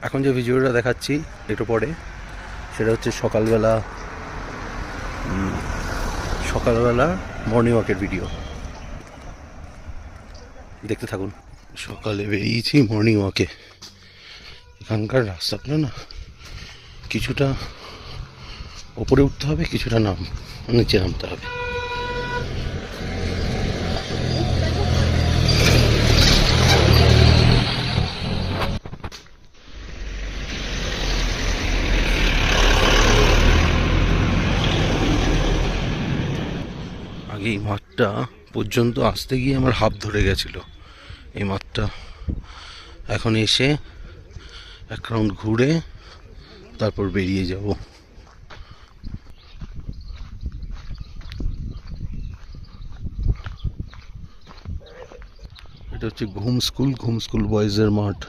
এখন যে ভিডিওটা দেখাচ্ছি একটু পরে, সেটা হচ্ছে সকালবেলা মর্নিং ওয়াকের ভিডিও। দেখতে থাকুন। সকালে বেরিয়েছি মর্নিং ওয়াকে। এখানকার রাস্তাটা না কিছুটা ওপরে উঠতে হবে, কিছুটা নিচে নামতে হবে। আগে এই মাঠটা পর্যন্ত আসতে গিয়ে আমার হাত ধরে গেছিল। এই মাঠটা এখন এসে এক রাউন্ড ঘুরে তারপর বেরিয়ে যাব। এটা হচ্ছে ঘুম স্কুল বয়েজের মাঠ।